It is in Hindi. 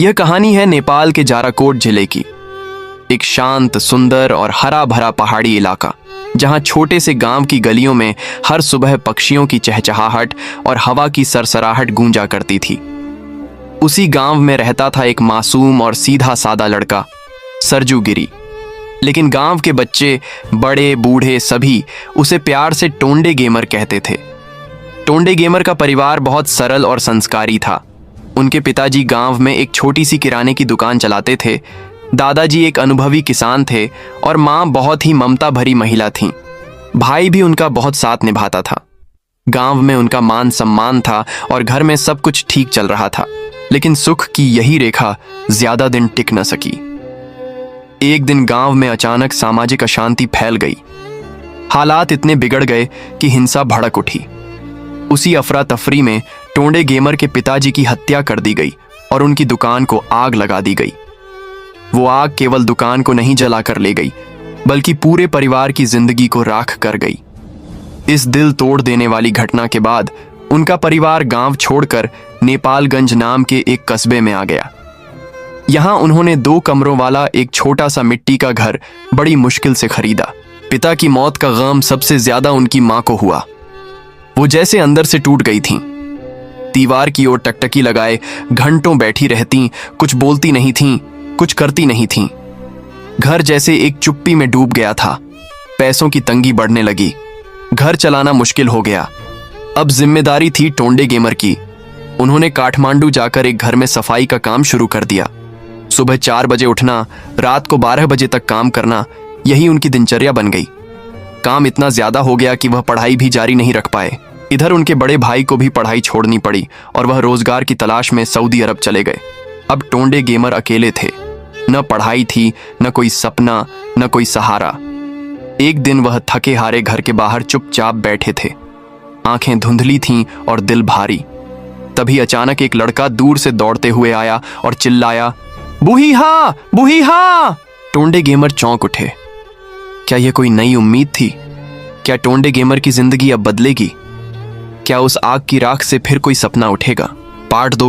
यह कहानी है नेपाल के जाराकोट जिले की। एक शांत, सुंदर और हरा भरा पहाड़ी इलाका, जहां छोटे से गांव की गलियों में हर सुबह पक्षियों की चहचहाहट और हवा की सरसराहट गूंजा करती थी। उसी गांव में रहता था एक मासूम और सीधा सादा लड़का, सरजू गिरी। लेकिन गांव के बच्चे, बड़े बूढ़े सभी उसे प्यार से टोंडे गेमर कहते थे। टोंडे गेमर का परिवार बहुत सरल और संस्कारी था। उनके पिताजी गांव में एक छोटी सी किराने की दुकान चलाते थे। दादाजी एक अनुभवी किसान थे और माँ बहुत ही ममता भरी महिला थीं। भाई भी उनका बहुत साथ निभाता था। गांव में उनका मान सम्मान था और घर में सब कुछ ठीक चल रहा था। लेकिन सुख की यही रेखा ज्यादा दिन टिक न सकी। एक दिन गांव में अचानक सामाजिक अशांति फैल गई। हालात इतने बिगड़ गए कि हिंसा भड़क उठी। उसी अफरा तफरी में टोंडे गेमर के पिताजी की हत्या कर दी गई और उनकी दुकान को आग लगा दी गई। वो आग केवल दुकान को नहीं जलाकर ले गई, बल्कि पूरे परिवार की जिंदगी को राख कर गई। इस दिल तोड़ देने वाली घटना के बाद उनका परिवार गांव छोड़कर नेपालगंज नाम के एक कस्बे में आ गया। यहां उन्होंने 2 कमरों वाला एक छोटा सा मिट्टी का घर बड़ी मुश्किल से खरीदा। पिता की मौत का गम सबसे ज्यादा उनकी मां को हुआ। वो जैसे अंदर से टूट गई थीं। दीवार की ओर टकटकी लगाए घंटों बैठी रहती, कुछ बोलती नहीं थीं, कुछ करती नहीं थीं। घर जैसे एक चुप्पी में डूब गया था। पैसों की तंगी बढ़ने लगी। घर चलाना मुश्किल हो गया। अब जिम्मेदारी थी टोंडे गेमर की। उन्होंने काठमांडू जाकर एक घर में सफाई का काम शुरू कर दिया। सुबह 4 बजे उठना, रात को 12 बजे तक काम करना, यही उनकी दिनचर्या बन गई। काम इतना ज्यादा हो गया कि वह पढ़ाई भी जारी नहीं रख पाए। इधर उनके बड़े भाई को भी पढ़ाई छोड़नी पड़ी और वह रोजगार की तलाश में सऊदी अरब चले गए। अब टोंडे गेमर अकेले थे। न पढ़ाई थी, न कोई सपना, न कोई सहारा। एक दिन वह थके हारे घर के बाहर चुपचाप बैठे थे। आंखें धुंधली थीं और दिल भारी। तभी अचानक एक लड़का दूर से दौड़ते हुए आया और चिल्लाया, बुहीहा, बुहीहा। टोंडे गेमर चौंक उठे। क्या यह कोई नई उम्मीद थी? क्या टोंडे गेमर की जिंदगी अब बदलेगी? क्या उस आग की राख से फिर कोई सपना उठेगा? पार्ट 2 के